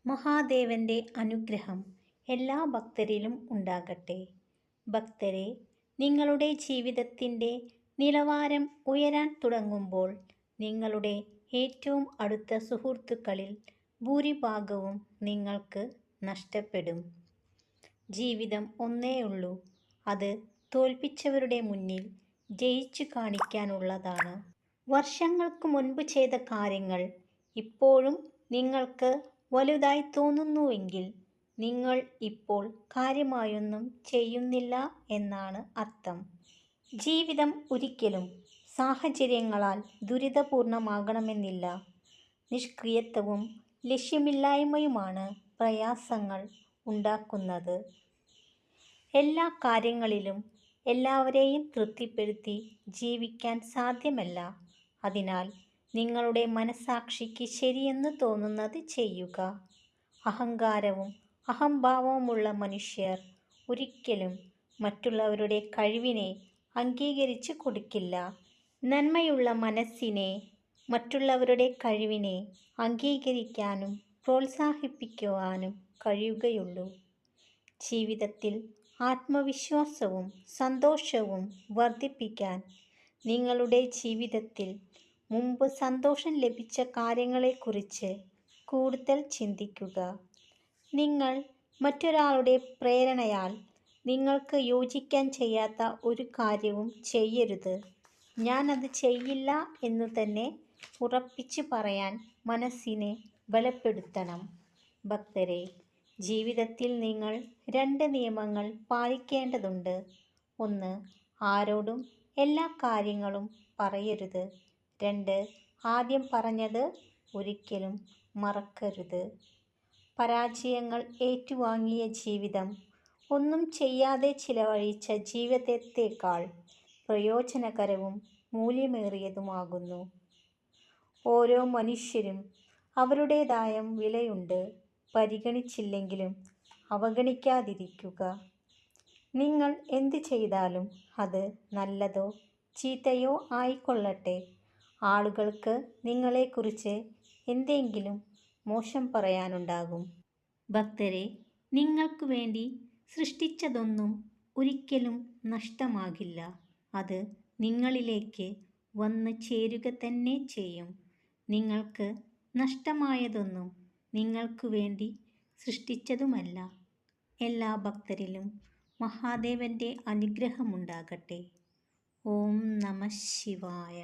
മഹാദേവന്റെ അനുഗ്രഹം എല്ലാ ഭക്തരിലും ഉണ്ടാകട്ടെ. ഭക്തരെ, നിങ്ങളുടെ ജീവിതത്തിൻ്റെ നിലവാരം ഉയരാൻ തുടങ്ങുമ്പോൾ നിങ്ങളുടെ ഏറ്റവും അടുത്ത സുഹൃത്തുക്കളിൽ ഭൂരിഭാഗവും നിങ്ങൾക്ക് നഷ്ടപ്പെടും. ജീവിതം ഒന്നേയുള്ളൂ, അത് തോൽപ്പിച്ചവരുടെ മുന്നിൽ ജയിച്ചു കാണിക്കാനുള്ളതാണ്. വർഷങ്ങൾക്ക് മുൻപ് ചെയ്ത കാര്യങ്ങൾ ഇപ്പോഴും നിങ്ങൾക്ക് വലുതായി തോന്നുന്നുവെങ്കിൽ നിങ്ങൾ ഇപ്പോൾ കാര്യമായൊന്നും ചെയ്യുന്നില്ല എന്നാണ് അർത്ഥം. ജീവിതം ഒരിക്കലും സാഹചര്യങ്ങളാൽ ദുരിതപൂർണമാകണമെന്നില്ല. നിഷ്ക്രിയത്വവും ലക്ഷ്യമില്ലായ്മയുമാണ് പ്രയാസങ്ങൾ ഉണ്ടാക്കുന്നത്. എല്ലാ കാര്യങ്ങളിലും എല്ലാവരെയും തൃപ്തിപ്പെടുത്തി ജീവിക്കാൻ സാധ്യമല്ല. അതിനാൽ നിങ്ങളുടെ മനസ്സാക്ഷിക്ക് ശരിയെന്ന് തോന്നുന്നത് ചെയ്യുക. അഹങ്കാരവും അഹംഭാവവുമുള്ള മനുഷ്യർ ഒരിക്കലും മറ്റുള്ളവരുടെ കഴിവിനെ അംഗീകരിച്ചു കൊടുക്കില്ല. നന്മയുള്ള മനസ്സിനെ മറ്റുള്ളവരുടെ കഴിവിനെ അംഗീകരിക്കാനും പ്രോത്സാഹിപ്പിക്കുവാനും കഴിയുകയുള്ളൂ. ജീവിതത്തിൽ ആത്മവിശ്വാസവും സന്തോഷവും വർദ്ധിപ്പിക്കാൻ നിങ്ങളുടെ ജീവിതത്തിൽ മുമ്പ് സന്തോഷം ലഭിച്ച കാര്യങ്ങളെക്കുറിച്ച് കൂടുതൽ ചിന്തിക്കുക. നിങ്ങൾ മറ്റൊരാളുടെ പ്രേരണയാൽ നിങ്ങൾക്ക് യോജിക്കാൻ ചെയ്യാത്ത ഒരു കാര്യവും ചെയ്യരുത്. ഞാൻ അത് ചെയ്യില്ല എന്നു തന്നെ ഉറപ്പിച്ച് പറയാൻ മനസ്സിനെ ബലപ്പെടുത്തണം. ഭക്തരെ, ജീവിതത്തിൽ നിങ്ങൾ 2 നിയമങ്ങൾ പാലിക്കേണ്ടതുണ്ട്. 1. ആരോടും എല്ലാ കാര്യങ്ങളും പറയരുത്. 2. ആദ്യം പറഞ്ഞത് ഒരിക്കലും മറക്കരുത്. പരാജയങ്ങൾ ഏറ്റുവാങ്ങിയ ജീവിതം ഒന്നും ചെയ്യാതെ ചിലവഴിച്ച ജീവിതത്തേക്കാൾ പ്രയോജനകരവും മൂല്യമേറിയതുമാകുന്നു. ഓരോ മനുഷ്യരും അവരുടേതായ വിലയുണ്ട്. പരിഗണിച്ചില്ലെങ്കിലും അവഗണിക്കാതിരിക്കുക. നിങ്ങൾ എന്ത് ചെയ്താലും അത് നല്ലതോ ചീത്തയോ ആയിക്കൊള്ളട്ടെ, ആളുകൾക്ക് നിങ്ങളെക്കുറിച്ച് എന്തെങ്കിലും മോശം പറയാനുണ്ടാകും. ഭക്തരെ, നിങ്ങൾക്ക് വേണ്ടി സൃഷ്ടിച്ചതൊന്നും ഒരിക്കലും നഷ്ടമാകില്ല. അത് നിങ്ങളിലേക്ക് വന്ന് ചേരുക തന്നെ ചെയ്യും. നിങ്ങൾക്ക് നഷ്ടമായതൊന്നും നിങ്ങൾക്ക് വേണ്ടി സൃഷ്ടിച്ചതുമല്ല. എല്ലാ ഭക്തരിലും മഹാദേവന്റെ അനുഗ്രഹമുണ്ടാകട്ടെ. ഓം നമഃ ശിവായ.